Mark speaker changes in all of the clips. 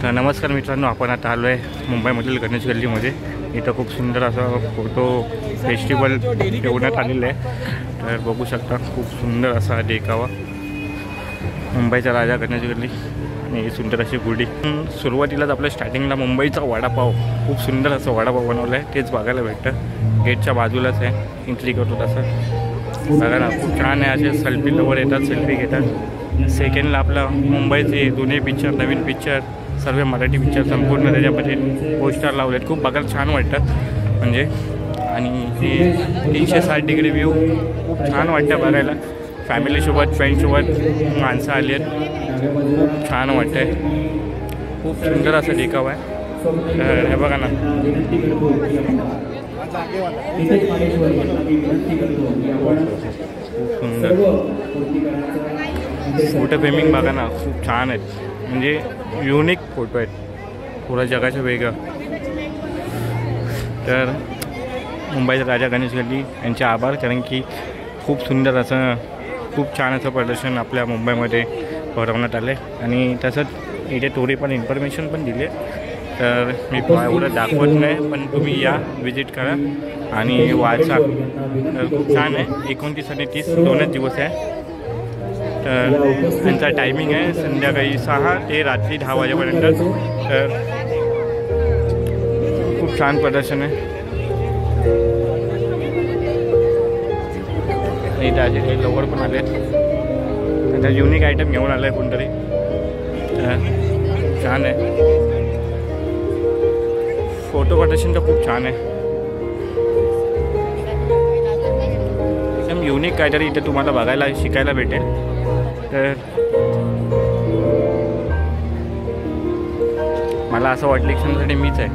Speaker 1: तर नमस्कार मित्रांनो, आपण आता आलो आहे मुंबईमधील गणेश गल्लीमध्ये. इथं खूप सुंदर असा फोटो फेस्टिवल ठेवण्यात आलेलं आहे. तर बघू शकता खूप सुंदर असा देखावा, मुंबईचा राजा गणेश गल्ली आणि सुंदर अशी गुढी. सुरुवातीलाच आपल्या स्टार्टिंगला मुंबईचा वडापाव, खूप सुंदर असं वडापाव बनवलं आहे, तेच बघायला भेटतं. गेटच्या बाजूलाच आहे, एंट्री करतो तसं बघा ना, खूप छान आहे. असे सेल्फी लवर येतात, सेल्फी घेतात. सेकंडला आपला मुंबईचे जुने पिक्चर, नवीन पिक्चर, सर्व मराठी पिक्चर संपूर्ण त्याच्यामध्ये पोस्टर लावलेत. खूप बघायला छान वाटतं म्हणजे. आणि हे 360 डिग्री व्ह्यू खूप छान वाटतं बघायला. फॅमिलीसोबत, फ्रेंड्ससोबत माणसं आली आहेत, खूप छान वाटतं आहे. खूप सुंदर असं देखावा आहे. तर हे बघा ना, खूप सुंदर फोटो फ्रेमिंग बघा ना, खूप छान आहेत. म्हणजे युनिक फोटो आहेत, पुरा जगाच्या वेगळं. तर मुंबईचा राजा गणेश गल्ली यांचे आभार, कारण की खूप सुंदर असं, खूप छान असं प्रदर्शन आपल्या मुंबईमध्ये भरवण्यात आलं आहे. आणि तसंच इथे थोडी पण इन्फॉर्मेशन पण दिली आहे. तर मी एवढं दाखवत नाही, पण तुम्ही या, विजिट करा आणि वाचा. तर खूप छान आहे. 29 आणि 30 दोनच दिवस आहे. तर त्यांचा टायमिंग आहे संध्याकाळी 6 ते रात्री 10 वाजेपर्यंत. तर खूप छान प्रदर्शन आहे. इथे असे काही लवर पण आले आहेत. आता युनिक आयटम घेऊन आलं आहे कोणतरी. तर छान आहे. फोटो प्रदर्शन तर खूप छान आहे. एकदम युनिक काहीतरी इथे तुम्हाला बघायला, शिकायला भेटेल. तर मला असं वाटलं की समजा मीच आहे.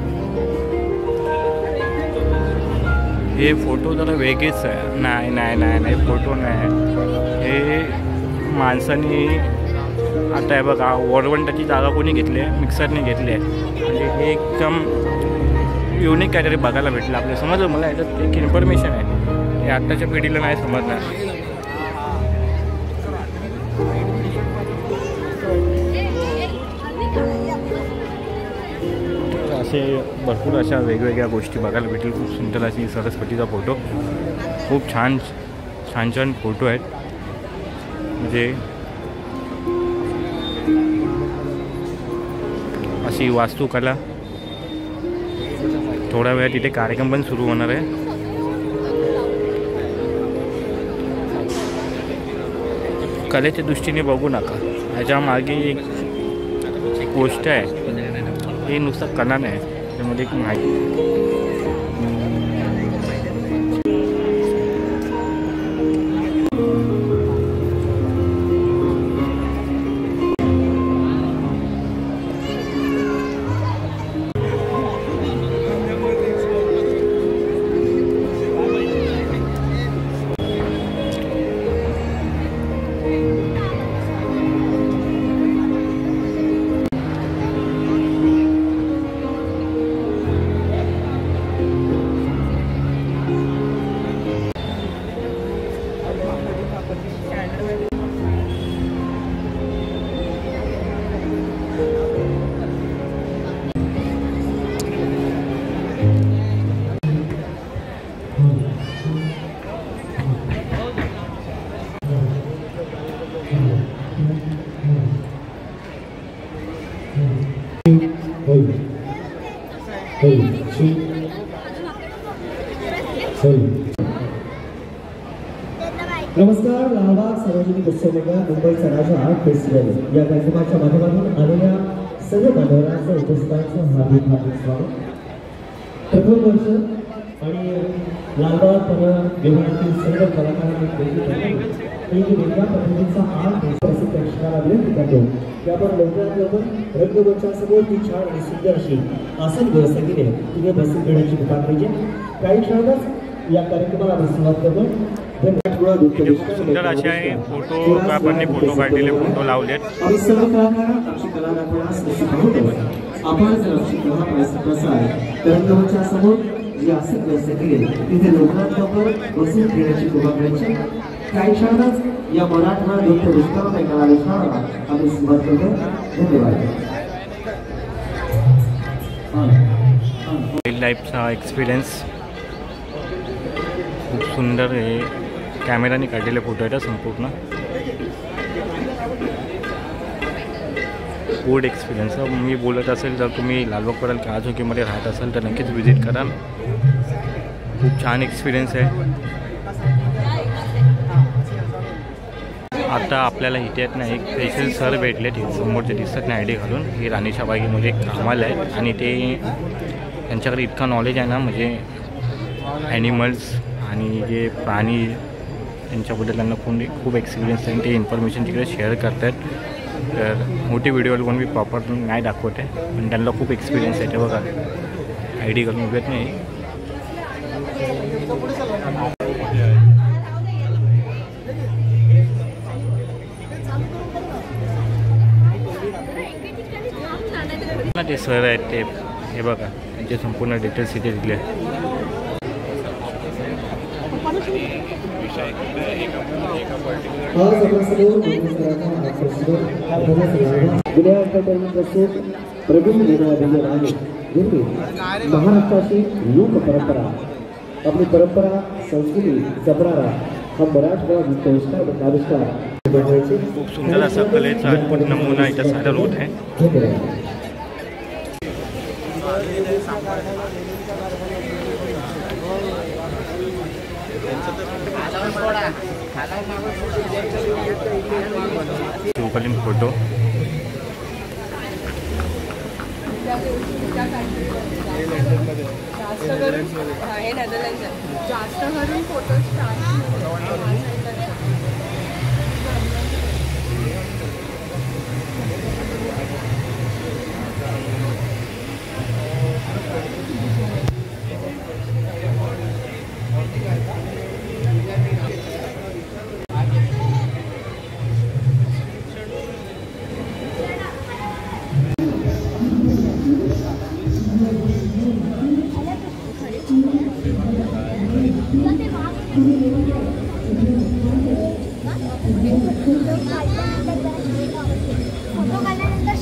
Speaker 1: हे फोटो जरा वेगळेच आहे. नाही नाही नाही नाही फोटो नाही, हे माणसांनी आता आहे बघा, वरवंटाची जागा कोणी घेतली आहे, मिक्सरने घेतली आहे. म्हणजे हे एकदम युनिक काहीतरी बघायला भेटलं आपल्याला. समजलं मला, याच्यात एक इन्फॉर्मेशन आहे, हे आत्ताच्या पिढीला नाही समजणार. असे भरपूर अशा वेगवेगळ्या गोष्टी बघायला भेटेल. खूप सुंदर अशी सरस्वतीचा फोटो, खूप छान छान छान फोटो आहेत. म्हणजे अशी वास्तुकला. थोड्या वेळात तिथे कार्यक्रम पण सुरू होणार आहे. कलेच्या दृष्टीने बघू नका, ह्याच्या मागे एक गोष्ट आहे. हे नुसतं कला नाही, त्यामध्ये एक माहिती.
Speaker 2: नमस्कार. लालबाग सार्वजनिक उत्सव मुंबईचा राजा आर्ट फेस्टिवल या कार्यक्रमाच्या माध्यमातून आलेल्या सर्व मान्यवरांचं, उपस्थितांचं हार्दिक हार्दिक स्वागत. प्रथम वर्ष आणि लालबाग परिवारातील सर्व कलाकारांनी एक वेगळ्या पद्धतीचा आर्ट फेस्टिवल प्रेक्षकाला विनंती करतो की आपण लवकरात लवकर रंगमंचासमोर ती छान आणि सुंदर अशी आसन व्यवस्था केली आहे, तिथे बसून घेण्याची कृपा पाहिजे. काही क्षणातच या कार्यक्रमाला आपण सुरुवात करतो.
Speaker 1: सुंदर असे आहे फोटो, आपण फोटो काढलेले, फोटो लावलेत.
Speaker 2: जी आसन व्यवस्था केली तिथे लवकरात लवकर बसून घेण्याची कृपा करायची. काही क्षणातच या मराठवाडा नृत्य उत्सव आम्ही सुरुवात करतो. धन्यवाद.
Speaker 1: वाईल्ड लाईफचा एक्सपिरियन्स खूप सुंदर आहे. कॅमेराने काढलेले फोटो आहेत संपूर्ण. Good experience. मी बोलत असेल जर तुम्ही लालबाग परळ काळचौकीमध्ये राहत असाल तर नक्कीच विजिट करा. खूप छान एक्सपिरियन्स आहे. आता आपल्याला इथे आहेत ना एक स्पेशल सर भेटले. समोरचे दिसत नाही आय डी घालून. हे राणीच्या बागेमध्ये कामाला आहेत आणि ते त्यांच्याकडे इतका नॉलेज आहे ना, म्हणजे ॲनिमल्स आणि जे प्राणी त्यांच्याबद्दल त्यांना खूप एक्सपिरियन्स आहे. ते इन्फॉर्मेशन तिकडे शेअर करतात. तर मोठी व्हिडिओ कोण मी प्रॉपर नाही दाखवत आहे, पण त्यांना खूप एक्सपिरियन्स आहे. ते बघा आय डी घालून उभेत नाही. ते सर आहेत ते, हे बघा त्यांचे संपूर्ण डिटेल्स इथे दिले आहेत.
Speaker 2: महाराष्ट्राची लोक परंपरा, आपली परंपरा संस्कृती जपणारा हा मराठवाडा आविष्कार.
Speaker 1: खूप सुंदर असा कलेचा अद्भुत नमुना इथं सादर होत आहे. शिवकालीन फोटो.
Speaker 3: जास्त करून फोटो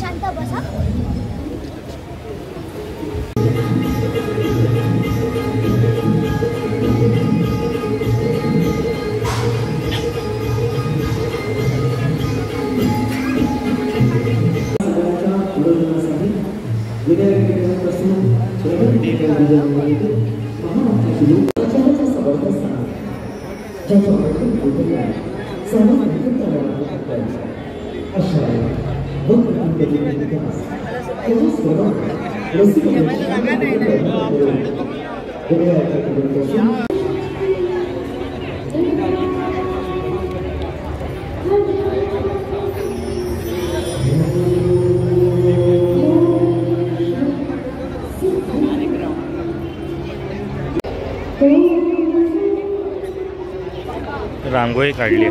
Speaker 3: शांत बसा.
Speaker 1: रांगोळी काढली आहे.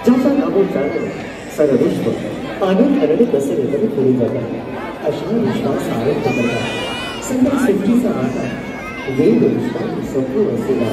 Speaker 2: ज्याचा नामो जाणं सर्व विश्व आनंद अरणे बसलेले पुढे जातात. अशा विश्वास आरोग्य करतात. संत सृष्टीचा राजा वेद विश्वास स्वप्न असेला